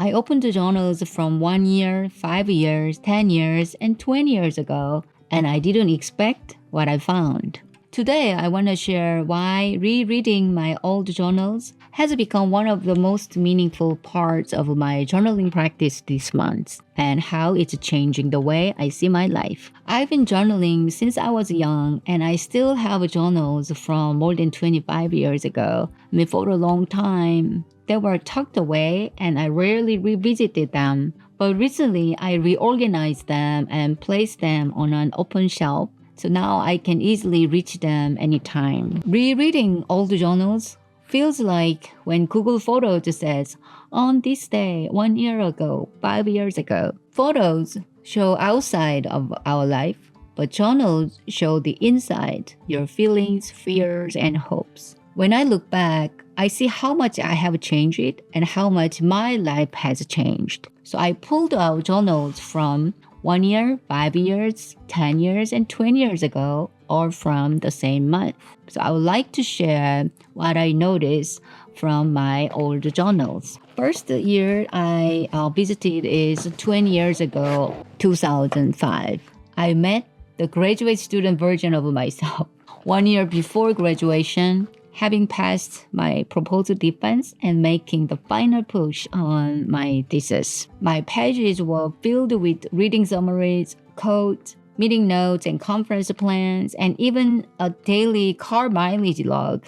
I opened the journals from 1 year, 5 years, 10 years, and 20 years ago, and I didn't expect what I found. Today, I want to share why rereading my old journals has become one of the most meaningful parts of my journaling practice this month, and how it's changing the way I see my life. I've been journaling since I was young, and I still have journals from more than 25 years ago. For a long time, they were tucked away, and I rarely revisited them. But recently, I reorganized them and placed them on an open shelf. So now I can easily reach them anytime. Rereading old journals feels like when Google Photos says, on this day, 1 year ago, 5 years ago. Photos show outside of our life, but journals show the inside, your feelings, fears, and hopes. When I look back, I see how much I have changed and how much my life has changed. So I pulled out journals from 1 year, 5 years, 10 years, and 20 years ago, or from the same month. So I would like to share what I noticed from my old journals. First year I visited is 20 years ago, 2005. I met the graduate student version of myself. 1 year before graduation, having passed my proposal defense and making the final push on my thesis. My pages were filled with reading summaries, quotes, meeting notes, and conference plans, and even a daily car mileage log.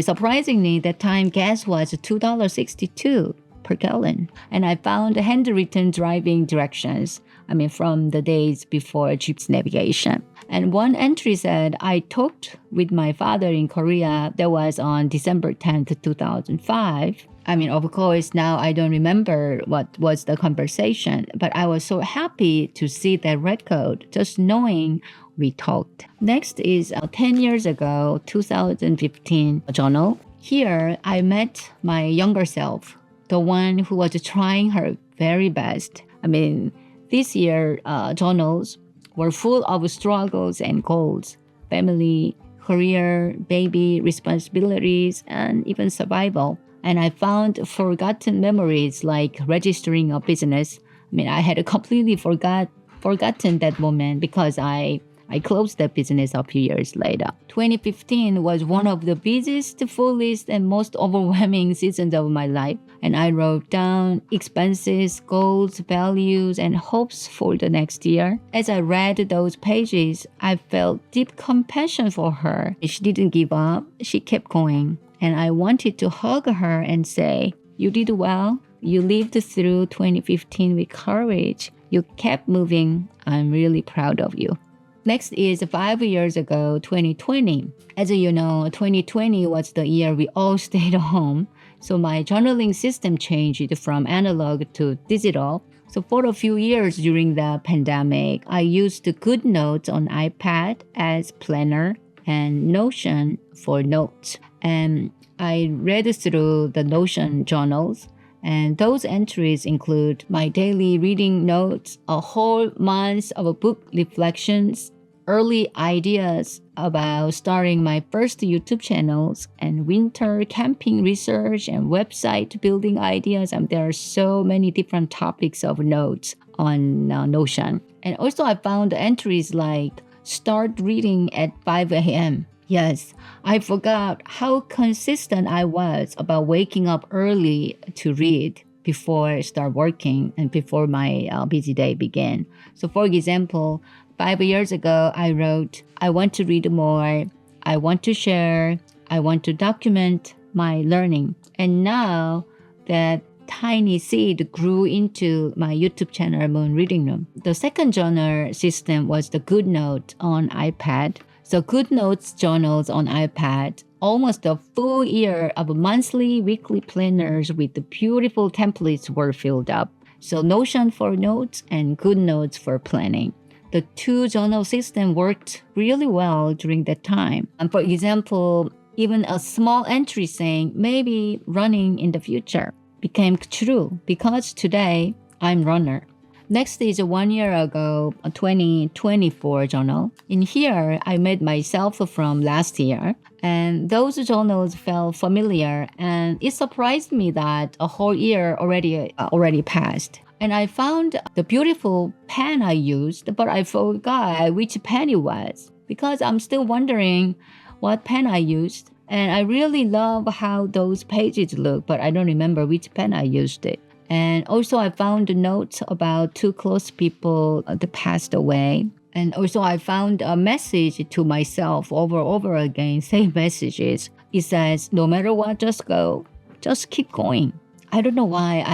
Surprisingly, that time gas was $2.62 per gallon. And I found handwritten driving directions, from the days before GPS navigation. And one entry said, I talked with my father in Korea. That was on December 10th, 2005. Of course, now I don't remember what was the conversation, but I was so happy to see that record, just knowing we talked. Next is 10 years ago, 2015 journal. Here, I met my younger self, the one who was trying her very best. This year, journals were full of struggles and goals, family, career, baby, responsibilities, and even survival. And I found forgotten memories like registering a business. I had completely forgotten that moment because I closed that business a few years later. 2015 was one of the busiest, fullest, and most overwhelming seasons of my life. And I wrote down expenses, goals, values, and hopes for the next year. As I read those pages, I felt deep compassion for her. She didn't give up. She kept going. And I wanted to hug her and say, you did well. You lived through 2015 with courage. You kept moving. I'm really proud of you. Next is 5 years ago, 2020. As you know, 2020 was the year we all stayed home. So my journaling system changed from analog to digital. So for a few years during the pandemic, I used GoodNotes on iPad as planner and Notion for notes. And I read through the Notion journals. And those entries include my daily reading notes, a whole month of book reflections, early ideas about starting my first YouTube channels, and winter camping research and website building ideas. And there are so many different topics of notes on Notion. And also I found entries like start reading at 5 a.m. Yes, I forgot how consistent I was about waking up early to read before I start working and before my busy day began. So for example, 5 years ago, I wrote, I want to read more, I want to share, I want to document my learning. And now that tiny seed grew into my YouTube channel, Moonreadingroom. The second journal system was the GoodNote on iPad. So GoodNotes journals on iPad, almost a full year of monthly, weekly planners with the beautiful templates were filled up. So Notion for notes and GoodNotes for planning. The two journal system worked really well during that time. And for example, even a small entry saying maybe running in the future became true because today I'm runner. Next is 1 year ago, a 2024 journal. In here, I met myself from last year, and those journals felt familiar, and it surprised me that a whole year already passed. And I found the beautiful pen I used, but I forgot which pen it was because I'm still wondering what pen I used. And I really love how those pages look, but I don't remember which pen I used it. And also I found notes about two close people that passed away. And also I found a message to myself over again, same messages. It says, no matter what, just go, just keep going. I don't know why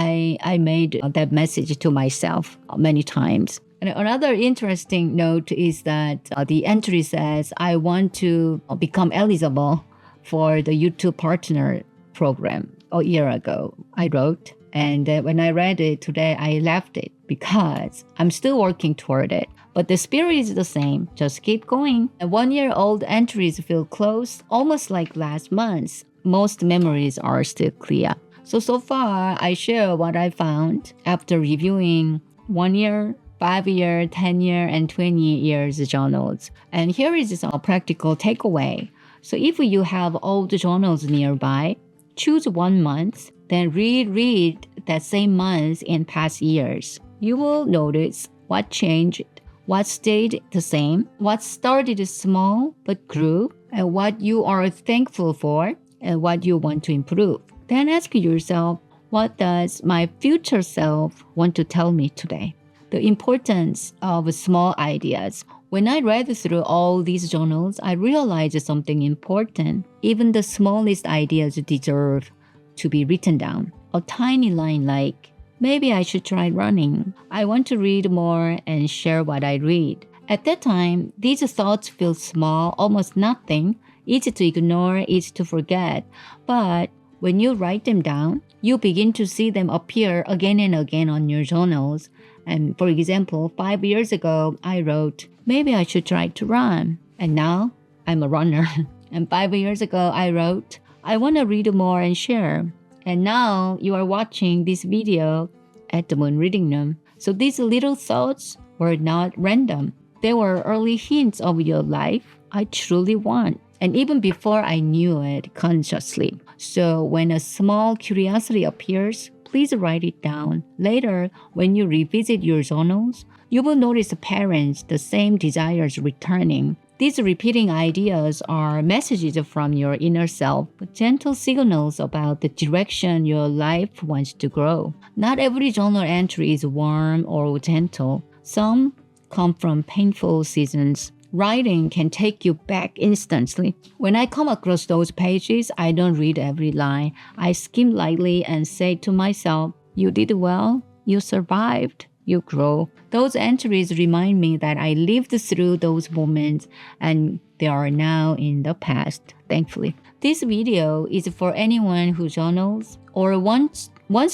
I made that message to myself many times. And another interesting note is that the entry says, I want to become eligible for the YouTube partner program a year ago, I wrote. And when I read it today, I left it because I'm still working toward it. But the spirit is the same. Just keep going. And 1-year-old entries feel close, almost like last month's. Most memories are still clear. So far, I share what I found after reviewing 1 year, 5 year, 10 year, and 20 years journals. And here is a practical takeaway. So if you have old journals nearby, choose 1 month, then reread that same month in past years. You will notice what changed, what stayed the same, what started small but grew, and what you are thankful for, and what you want to improve. Then ask yourself, what does my future self want to tell me today? The importance of small ideas. When I read through all these journals, I realized something important. Even the smallest ideas deserve to be written down. A tiny line like, maybe I should try running. I want to read more and share what I read. At that time, these thoughts feel small, almost nothing, easy to ignore, easy to forget. But when you write them down, you begin to see them appear again and again on your journals. And for example, 5 years ago, I wrote, maybe I should try to run. And now I'm a runner. And 5 years ago, I wrote, I want to read more and share. And now you are watching this video at the Moonreadingroom. So these little thoughts were not random. They were early hints of your life I truly want. And even before I knew it consciously. So when a small curiosity appears, please write it down. Later, when you revisit your journals, you will notice patterns, the same desires returning. These repeating ideas are messages from your inner self, gentle signals about the direction your life wants to grow. Not every journal entry is warm or gentle. Some come from painful seasons. Writing can take you back instantly. When I come across those pages, I don't read every line. I skim lightly and say to myself, you did well, you survived, you grow. Those entries remind me that I lived through those moments and they are now in the past, thankfully. This video is for anyone who journals or wants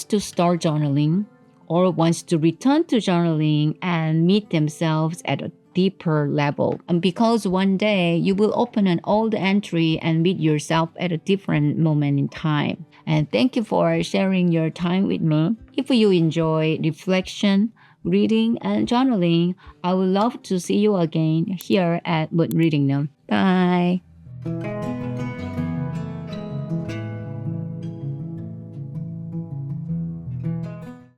to start journaling or wants to return to journaling and meet themselves at a deeper level. And because one day you will open an old entry and meet yourself at a different moment in time. And thank you for sharing your time with me. If you enjoy reflection, reading, and journaling, I would love to see you again here at Moonreadingroom. Bye!